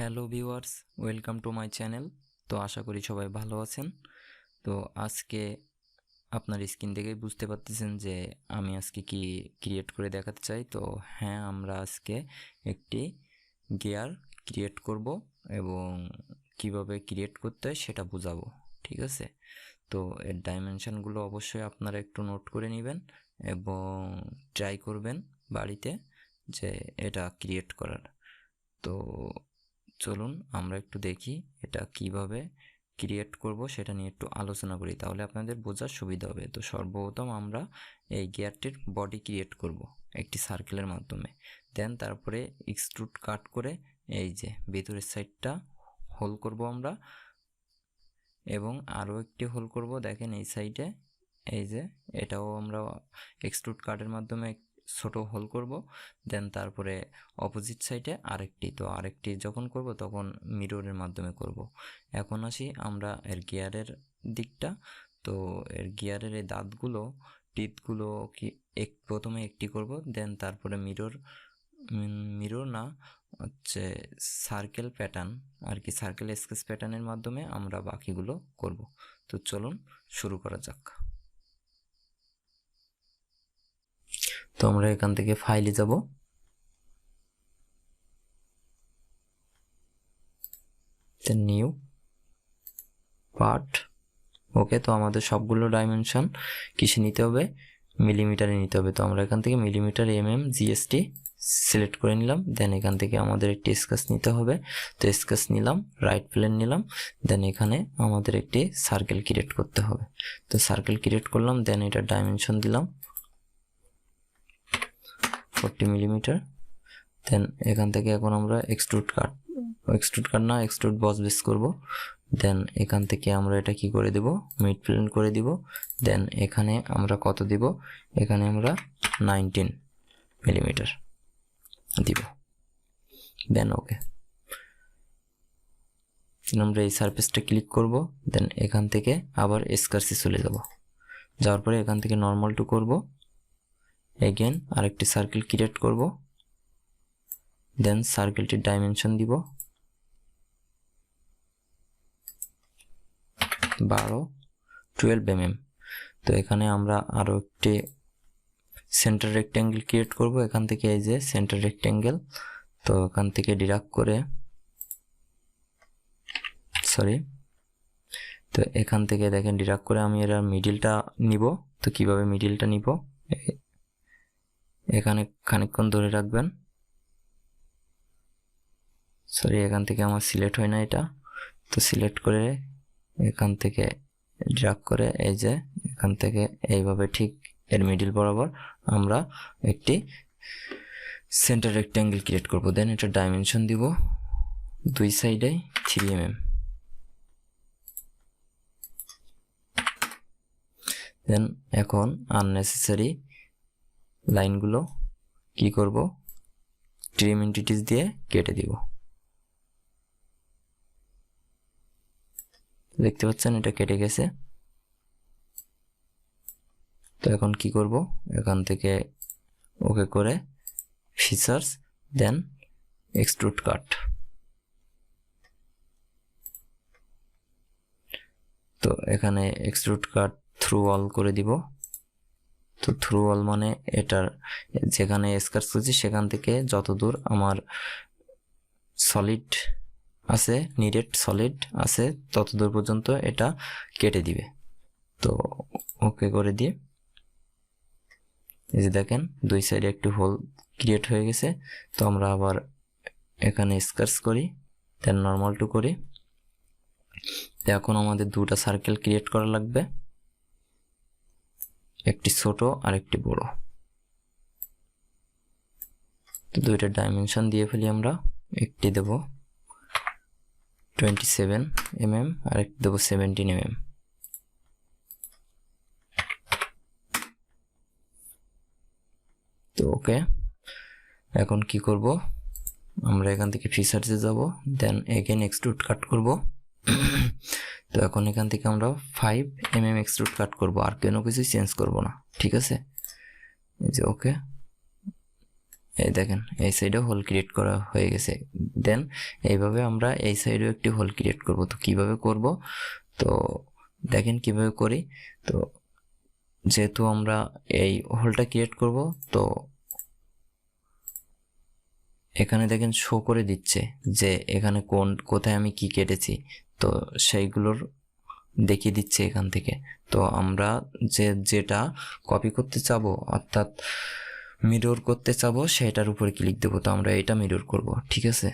Hello viewers, welcome to my channel. তো আশা করি সবাই ভালো আছেন। তো আজকে আপনার স্ক্রিন দেখেই বুঝতে পারতেছেন যে আমি আজকে কি ক্রিয়েট করে দেখাতে চাই। তো হ্যাঁ, আমরা আজকে একটি গিয়ার ক্রিয়েট করব এবং কিভাবে ক্রিয়েট করতে হয় সেটা বোঝাবো, ঠিক আছে? তো এর ডাইমেনশনগুলো অবশ্যই আপনারা একটু নোট করে নেবেন এবং ট্রাই করবেন বাড়িতে যে এটা ক্রিয়েট করার। তো চলুন আমরা একটু দেখি এটা কিভাবে ক্রিয়েট করব সেটা নিয়ে একটু আলোচনা করি, তাহলে আপনাদের বোঝার সুবিধা হবে। তো সর্বপ্রথম আমরা এই গিয়ারটির বডি ক্রিয়েট করব একটি সার্কেলের মাধ্যমে। দেন তারপরে এক্সট্রুড কাট করে এই যে ভিতরের সাইডটা হোল করব আমরা, এবং আরও একটি হোল করব দেখেন এই সাইডে। এই যে এটাও আমরা এক্সট্রুড কাটের মাধ্যমে ছোট হোল করব। দেন তারপরে অপোজিট সাইডে আরেকটি যখন করব তখন মিররের মাধ্যমে করব। এখন আসি আমরা এর গিয়ারের দিকটা। তো এর গিয়ারের এই দাঁতগুলো টিথগুলো কি প্রথমে একটি করব, দেন তারপরে মিরর না হচ্ছে সার্কেল প্যাটার্ন আর কি, সার্কেল স্কেচ প্যাটার্নের মাধ্যমে আমরা বাকিগুলো করব। তো চলুন শুরু করা যাক। তো আমরা এখান থেকে ফাইলে যাব, নিউ পার্ট। ওকে, তো আমাদের সবগুলো ডাইমেনশন কিসে নিতে হবে? মিলিমিটারে নিতে হবে। তো আমরা এখান থেকে মিলিমিটার জিএসটি সিলেক্ট করে নিলাম। দেন এখান থেকে আমাদের একটি স্কেচ নিতে হবে। তো স্কেচ নিলাম, রাইট প্লেন নিলাম। দেন এখানে আমাদের একটি সার্কেল ক্রিয়েট করতে হবে। তো সার্কেল ক্রিয়েট করলাম, দেন এটা ডাইমেনশন দিলাম 40 মিলিমিটার। দেন এখান থেকে এখন আমরা এক্সট্রুড বস বেস করব। দেন এখান থেকে আমরা এটা কি করে দেব? মিড প্লেন করে দিব। দেন এখানে আমরা কত দিব? এখানে আমরা 19 মিলিমিটার দিব। দেন ওকে, আমরা এই সারফেসটা ক্লিক করব। দেন এখান থেকে আবার স্কার্সি চলে যাব। যাওয়ার পরে এখান থেকে নর্মাল টু করব। এগেন আরেকটি সার্কেল ক্রিয়েট করব। দেন সার্কেলটির ডাইমেনশন দিব 12 mm। তো এখানে আমরা আরো একটি সেন্টার রেক্ট্যাঙ্গেল ক্রিয়েট করব। এখান থেকে এই যে সেন্টার রেক্ট্যাঙ্গেল, তো এখান থেকে ডিরাক্ট করে তো এখান থেকে দেখেন ডিরাক্ট করে আমি এর মিডিলটা নিব। তো কিভাবে মিডিলটা নিব? এখানে খানিকক্ষণ ধরে রাখবেন। এখান থেকে আমার সিলেক্ট হয় না এটা। তো সিলেক্ট করে এখান থেকে ড্র্যাগ করে এই যে এখান থেকে এইভাবে ঠিক এর মিডিল বরাবর আমরা একটি সেন্টার রেক্ট্যাঙ্গেল ক্রিয়েট করব। দেন এটা ডাইমেনশন দিব দুই সাইডে 3 mm। দেন এখন আননেসেসারি লাইনগুলো কি করব? ট্রিম এন্টিটিস দিয়ে কেটে দিব। দেখতে পাচ্ছেন এটা কেটে গেছে। তো এখন কি করব? এখান থেকে ওকে করে ফিচার্স, দেন এক্সট্রুড কাট। তো এখানে এক্সট্রুড কাট থ্রু অল করে দিব। তো থ্রু অল মানে এটার যেখানে স্কেচ করছি সেখান থেকে যতদূর আমার সলিড আছে, নিডেড সলিড আছে ততদূর পর্যন্ত এটা কেটে দিবে। তো ওকে করে দিয়ে এই যে দেখেন দুই সাইডে একটু হোল ক্রিয়েট হয়ে গেছে। তো আমরা আবার এখানে স্কেচ করি, দেন নর্মাল টু করি। এখন আমাদের দুটো সার্কেল ক্রিয়েট করা লাগবে, একটি ছোট আর একটি বড়। তো দুইটা ডাইমেনশন দিয়ে ফেলি আমরা। একটি দেব 27 mm আর একটি দেব 17 mm। তো ওকে, এখন কি করব? আমরা এখান থেকে ফিচার্সে যাব, দেন এগেন এক্সট্রুড কাট করব। তো এখন এখান থেকে আমরা 5 mm এক্সট্রুড কাট করব, আর কোনো কিছু চেঞ্জ করব না, ঠিক আছে? এই যে ওকে, এই দেখেন এই সাইডেও হোল ক্রিয়েট করা হয়ে গেছে। দেন এইভাবে আমরা এই সাইডেও একটি হোল ক্রিয়েট করব। তো কিভাবে করব, তো দেখেন কিভাবে করি। তো যেহেতু আমরা এই হোলটা ক্রিয়েট করব, তো এখানে দেখেন শো করে দিচ্ছে যে এখানে কোথায় আমি কি কেটেছি, তো সেইগুলোর দেখিয়ে দিচ্ছে এখান থেকে। তো আমরা যেটা কপি করতে চাবো অর্থাৎ মিরর করতে চাবো সেটার উপরে ক্লিক দেবো। তো আমরা এটা মিরর করব, ঠিক আছে,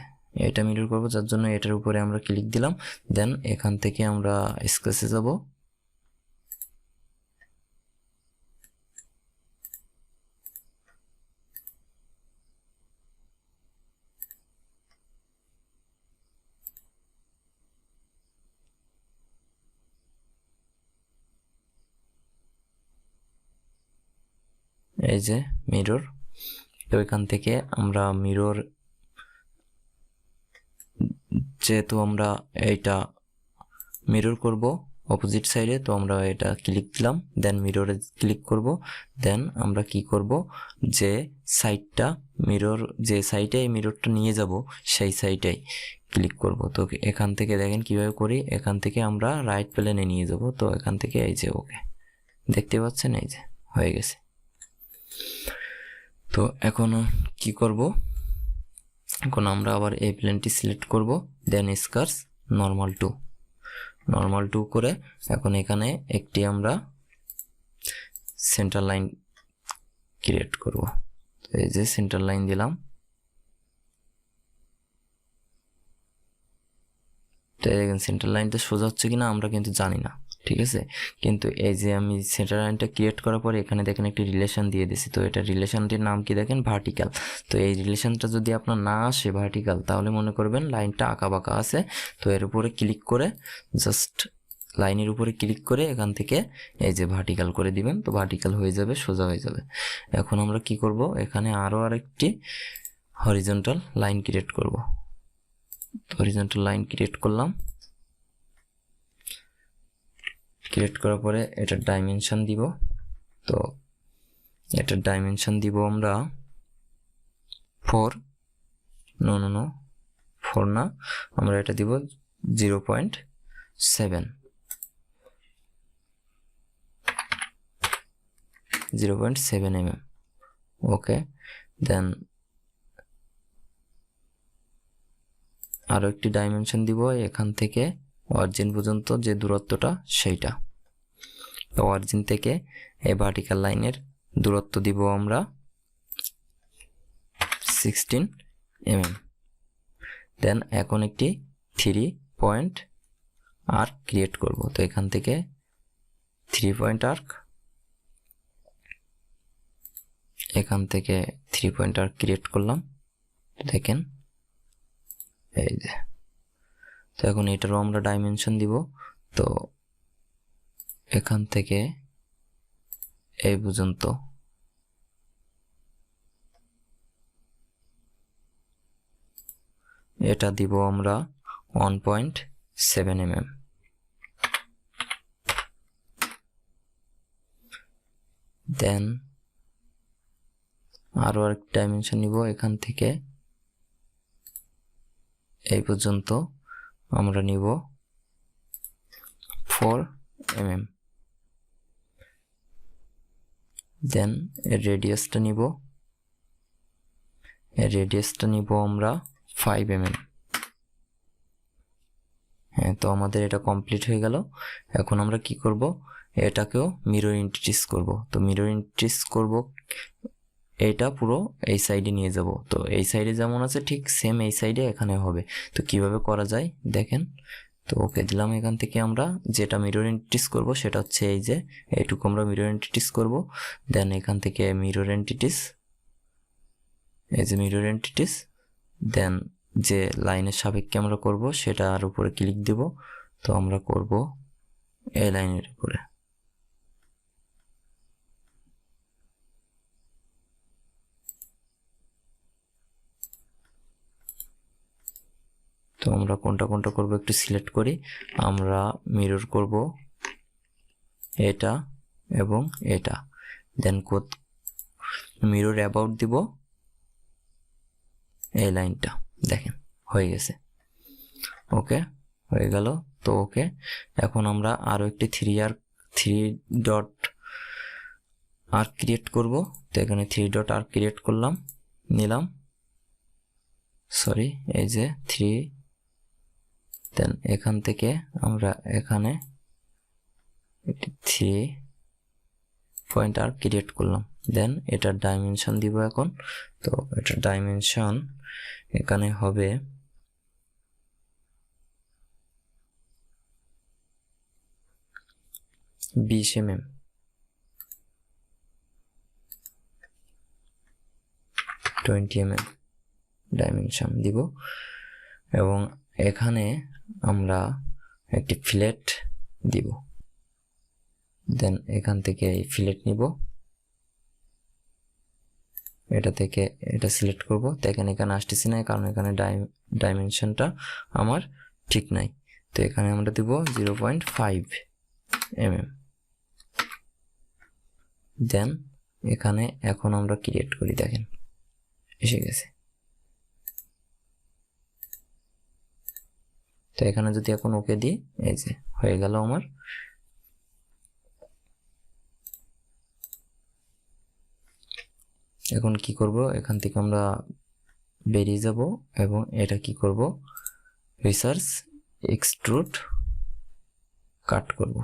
এটা মিরর করব, যার জন্য এটার উপরে আমরা ক্লিক দিলাম। দেন এখান থেকে আমরা স্কেচে যাব। এই যে মিরর, তো এখান থেকে আমরা মিরর, যেহেতু আমরা এইটা মিরর করব অপোজিট সাইডে, তো আমরা এটা ক্লিক দিলাম। দেন মিররে ক্লিক করব। দেন আমরা কি করব, যে সাইডটা মিরর, যে সাইডে এই মিররটা নিয়ে যাব সেই সাইডেই ক্লিক করব। তো এখান থেকে দেখেন কিভাবে করি, এখান থেকে আমরা রাইট প্লেনে নিয়ে যাব। তো এখান থেকে এই যে ওকে দেখতে পাচ্ছেন, এই যে হয়ে গেছে। তো এখন কি করব, এখন আমরা আবার এই প্লেনটি সিলেক্ট করব। দেন স্কার্স নর্মাল টু করে এখন এখানে একটি আমরা সেন্টার লাইন ক্রিয়েট করব। তো এই যে সেন্টার লাইন দিলাম। তো দেখেন সেন্টার লাইনটা সোজা হচ্ছে কিনা আমরা কিন্তু জানি না, ঠিক আছে। কিন্তু এই যে আমি সেন্টার লাইনটা ক্রিয়েট করার পরে এখানে দেখেন একটি রিলেশন দিয়ে দিছি। তো এটা রিলেশনটির নাম কি দেখেন, ভার্টিক্যাল। তো এই রিলেশনটা যদি আপনার না আসে ভার্টিক্যাল, তাহলে মনে করবেন লাইনটা আঁকা বাঁকা আছে। তো এর উপরে ক্লিক করে জাস্ট লাইনের উপরে ক্লিক করে এখান থেকে এই যে ভার্টিক্যাল করে দিবেন। তো ভার্টিক্যাল হয়ে যাবে, সোজা হয়ে যাবে। এখন আমরা কি করব, এখানে আরো আরেকটি হরিজন্টাল লাইন ক্রিয়েট করব। হরিজন্টাল লাইন ক্রিয়েট করলাম। ক্রিয়েট করার পরে এটার ডাইমেনশন দিব। তো এটার ডাইমেনশন দিব আমরা 4, নো 4 না, আমরা এটা দিব 0.7, 0.7 mm। ওকে, দেন আরো একটি ডাইমেনশন দিব এখান থেকে অরিজিন পর্যন্ত যে দূরত্বটা সেইটা। তো অরিজিন থেকে এই ভার্টিক্যাল লাইনের দূরত্ব দিব আমরা 16 mm। দেন এখন একটি 3 পয়েন্ট আর্ক ক্রিয়েট করব। তো এখান থেকে 3 পয়েন্ট আর্ক, এখান থেকে 3 পয়েন্ট আর্ক ক্রিয়েট করলাম, দেখেন এই যে। তো এখন এটারও আমরা ডাইমেনশন দিব। তো এখান থেকে এই পর্যন্ত এটা দিব আমরা 1.7 mm। দেন আরো এক ডাইমেনশন নিব, এখান থেকে এই পর্যন্ত আমরা নিব 4 mm। দেন এর রেডিয়াসটা নিব, আমরা 5 mm। হ্যাঁ, তো আমাদের এটা কমপ্লিট হয়ে গেল। এখন আমরা কি করব, এটাকেও মিরর ইন্টিটিস করব। তো মিরর ইন্টিটিস করব, এইটা পুরো এই সাইডে নিয়ে যাব। তো এই সাইডে যেমন আছে ঠিক সেম এই সাইডে এখানে হবে। তো কিভাবে করা যায় দেখেন। তো ওকে দিলাম। এখান থেকে আমরা যেটা মিরর এন্টিটিস করব সেটা হচ্ছে এই যে এইটুকু আমরা মিরর এন্টিটিস করব। দেন এখান থেকে মিরর এন্টিটিস, এই যে মিরর এন্টিটিস, দেন যে লাইনের সাপেক্ষে আমরা করব সেটার উপরে ক্লিক দিব। তো আমরা করব এই লাইনের উপরে। তো আমরা কোনটা করব একটু সিলেক্ট করি। আমরা মিরর করব এটা এবং এটা। দেন মিরর অ্যাবাউট দিব এই লাইনটা দেখেন হয়ে গেছে। ওকে হয়ে গেল। তো ওকে, এখন আমরা আরো একটি 3 ডট আর্ক ক্রিয়েট করব। তো এখানে 3 ডট আর্ক ক্রিয়েট করলাম, নিলাম, সরি এই যে 3, দেন এখান থেকে আমরা এখানে একটি 3 পয়েন্ট আর্ক ক্রিয়েট করলাম। দেন এটার ডাইমেনশন দিব এখন। তো এটার ডাইমেনশন এখানে হবে 20 mm, ডাইমেনশন দিব। এবং এখানে আমরা একটি ফিলেট দিব। দেন এখান থেকে এই ফিলেট নিব, এটা থেকে এটা সিলেক্ট করব। দেখেন এখানে আসতেছি না, কারণ এখানে ডাইমেনশনটা আমার ঠিক নাই। তো এখানে আমরা দিব 0.5 mm। দেন এখানে এখন আমরা ক্রিয়েট করি, দেখেন এসে গেছে। তো এখানে যদি এখন ওকে দিই, এই যে হয়ে গেল আমার। এখন কি করব, এখান থেকে আমরা বেরিয়ে যাব এবং এটা কি করব, রিসার্চ এক্সট্রুড কাট করব।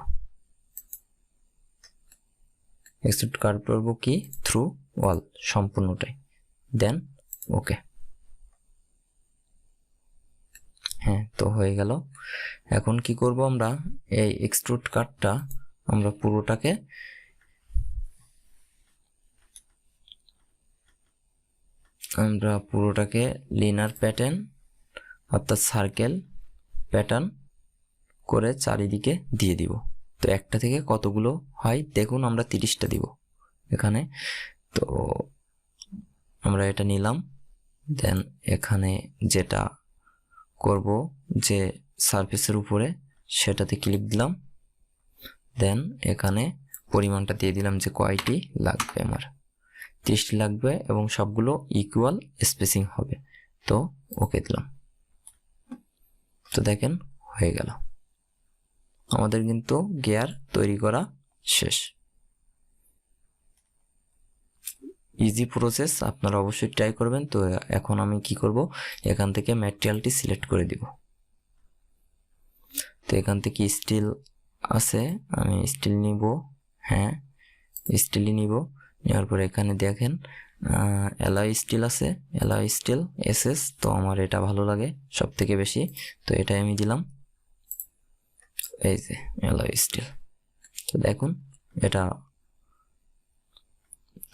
এক্সট্রুড কাট করব কি, থ্রু ওয়াল সম্পূর্ণটাই। দেন ওকে, হ্যাঁ তো হয়ে গেল। এখন কি করব, আমরা এই এক্সট্রুড কাটটা আমরা পুরোটাকে লিনিয়ার প্যাটার্ন অর্থাৎ সার্কেল প্যাটার্ন করে চারিদিকে দিয়ে দিব। তো একটা থেকে কতগুলো হয় দেখুন, আমরা 30টা দিব এখানে। তো আমরা এটা নিলাম। দেন এখানে যেটা করব, যে সারফেসের উপরে সেটাতে ক্লিক দিলাম। দেন এখানে পরিমাণটা দিয়ে দিলাম যে কয়টি লাগবে, আমার 30টি লাগবে এবং সবগুলো ইকুয়াল স্পেসিং হবে। তো ওকে দিলাম। তো দেখেন হয়ে গেল, আমাদের কিন্তু গিয়ার তৈরি করা শেষ। ইজি প্রসেস, আপনারা অবশ্যই ট্রাই করবেন। তো এখন আমি কি করব, এখান থেকে ম্যাটেরিয়ালটি সিলেক্ট করে দিব। তো এখান থেকে স্টিল আছে, আমি স্টিল নিব, হ্যাঁ স্টিলই নিব। নেওয়ার পরে এখানে দেখেন অ্যালয় স্টিল আছে, অ্যালয় স্টিল এসএস। তো আমার এটা ভালো লাগে সব থেকে বেশি, তো এটাই আমি দিলাম। এই যে অ্যালয় স্টিল। তো দেখুন এটা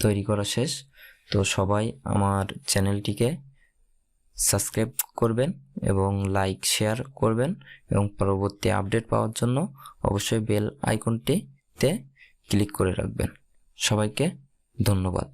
তৈরি করা শেষ। তো সবাই আমার চ্যানেলটিকে সাবস্ক্রাইব করবেন এবং লাইক শেয়ার করবেন, এবং পরবর্তী আপডেট পাওয়ার জন্য অবশ্যই বেল আইকনটিতে ক্লিক করে রাখবেন। সবাইকে ধন্যবাদ।